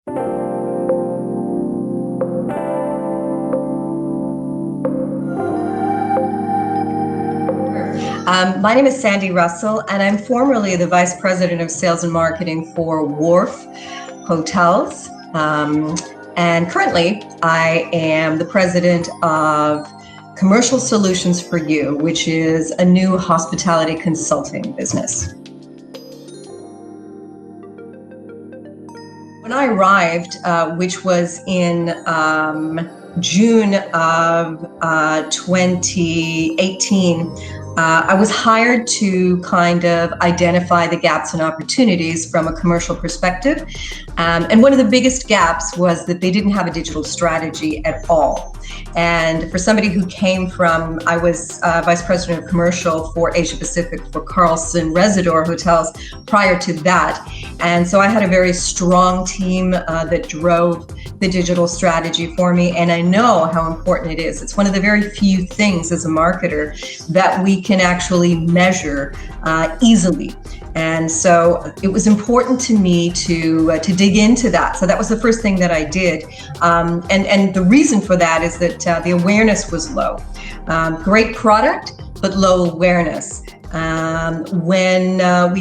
My name is Sandy Russell, and I'm formerly the Vice President of Sales and Marketing for Wharf Hotels. And currently, I am the President of Commercial Solutions for You, which is a new hospitality consulting business. When I arrived, which was in June of 2018, I was hired to kind of identify the gaps and opportunities from a commercial perspective. And one of the biggest gaps was that they didn't have a digital strategy at all. And for somebody who came from, I was Vice President of Commercial for Asia Pacific for Carlson Residor Hotels prior to that. And so I had a very strong team that drove the digital strategy for me. And I know how important it is. It's one of the very few things as a marketer that we can actually measure easily. And so it was important to me to dig into that. So that was the first thing that I did. And the reason for that is that the awareness was low. Great product, but low awareness. When I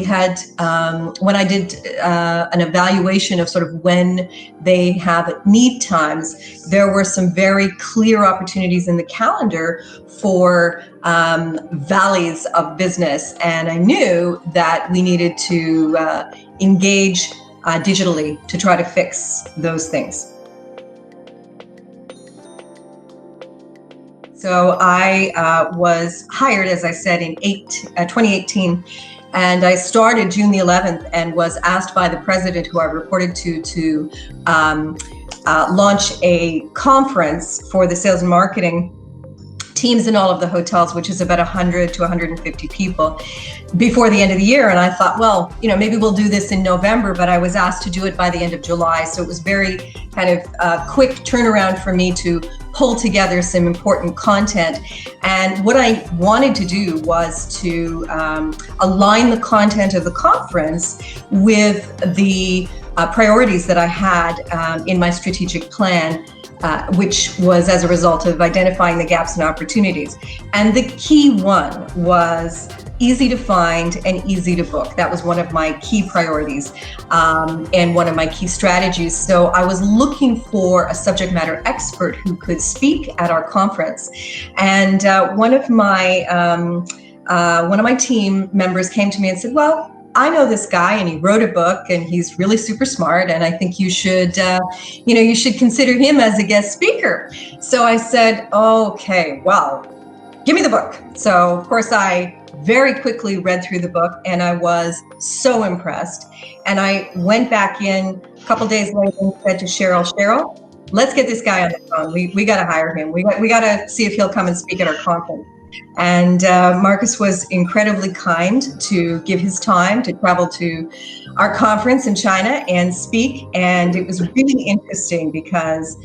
did an evaluation of sort of when they have need times, there were some very clear opportunities in the calendar for valleys of business. And I knew that we needed to engage digitally to try to fix those things. So I was hired, as I said, in 2018, and I started June the 11th and was asked by the president, who I reported to launch a conference for the sales and marketing teams in all of the hotels, which is about 100 to 150 people, before the end of the year. And I thought, well, maybe we'll do this in November, but I was asked to do it by the end of July. So it was very kind of quick turnaround for me to pull together some important content. And what I wanted to do was to align the content of the conference with the priorities that I had in my strategic plan, which was as a result of identifying the gaps and opportunities. And the key one was easy to find and easy to book. That was one of my key priorities and one of my key strategies. So I was looking for a subject matter expert who could speak at our conference. And one of my team members came to me and said, well, I know this guy and he wrote a book and he's really super smart. And I think you should consider him as a guest speaker. So I said, okay, well, give me the book. So of course I very quickly read through the book and I was so impressed. And I went back in a couple days later and said to Cheryl, let's get this guy on the phone. We got to hire him. We got to see if he'll come and speak at our conference. And Marcus was incredibly kind to give his time to travel to our conference in China and speak. And it was really interesting because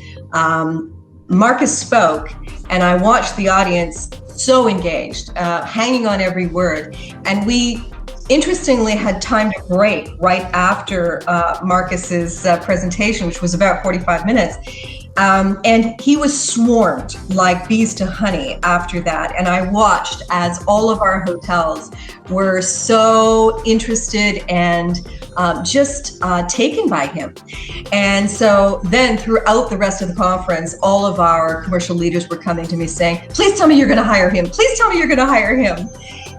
Marcus spoke and I watched the audience so engaged, hanging on every word. And we interestingly had time to break right after Marcus's presentation, which was about 45 minutes. And he was swarmed like bees to honey after that. And I watched as all of our hotels were so interested and just taken by him. And so then throughout the rest of the conference, all of our commercial leaders were coming to me saying, please tell me you're going to hire him. Please tell me you're going to hire him.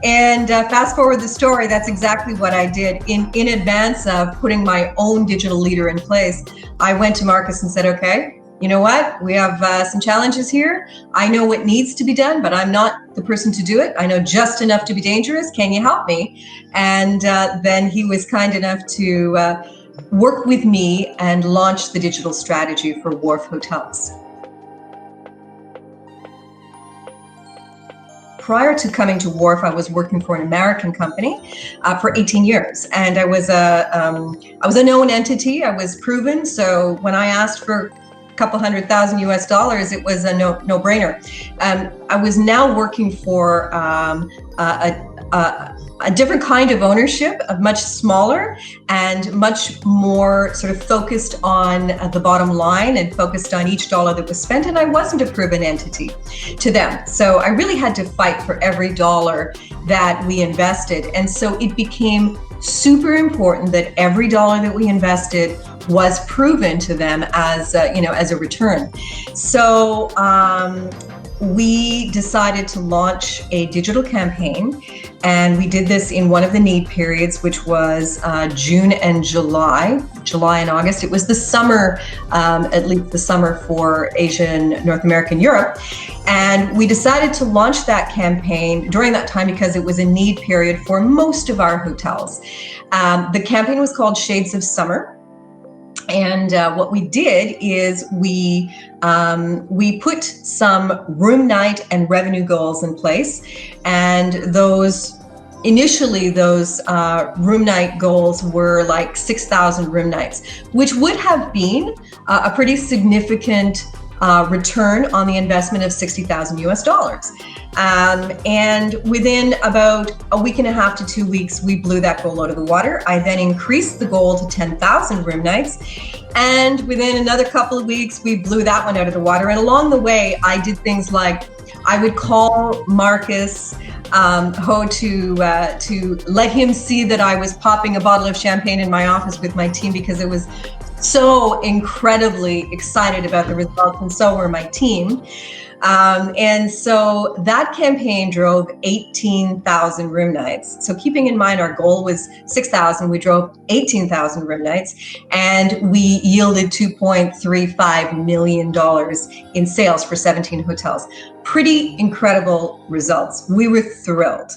And fast forward the story, that's exactly what I did. In advance of putting my own digital leader in place, I went to Marcus and said, okay, you know what? We have some challenges here. I know what needs to be done, but I'm not the person to do it. I know just enough to be dangerous. Can you help me? And then he was kind enough to work with me and launch the digital strategy for Wharf Hotels. Prior to coming to Wharf, I was working for an American company for 18 years, and I was a known entity. I was proven. So when I asked for couple $100,000 US, it was a no-brainer. I was now working for a a different kind of ownership, of much smaller and much more sort of focused on the bottom line and focused on each dollar that was spent. And I wasn't a proven entity to them. So I really had to fight for every dollar that we invested. And so it became super important that every dollar that we invested was proven to them as as a return. So we decided to launch a digital campaign, and we did this in one of the need periods, which was June and July and August. It was the summer, at least the summer for Asian, North American, Europe. And we decided to launch that campaign during that time because it was a need period for most of our hotels. The campaign was called Shades of Summer. And what we did is we put some room night and revenue goals in place, and initially those room night goals were like 6,000 room nights, which would have been a pretty significant return on the investment of $60,000 US. And within about a week and a half to 2 weeks, we blew that goal out of the water. I then increased the goal to 10,000 room nights. And within another couple of weeks, we blew that one out of the water. And along the way, I did things like I would call Marcus Ho to let him see that I was popping a bottle of champagne in my office with my team, because it was so incredibly excited about the results, and so were my team. And so that campaign drove 18,000 room nights. So keeping in mind our goal was 6,000, we drove 18,000 room nights, and we yielded $2.35 million in sales for 17 hotels. Pretty incredible results. We were thrilled.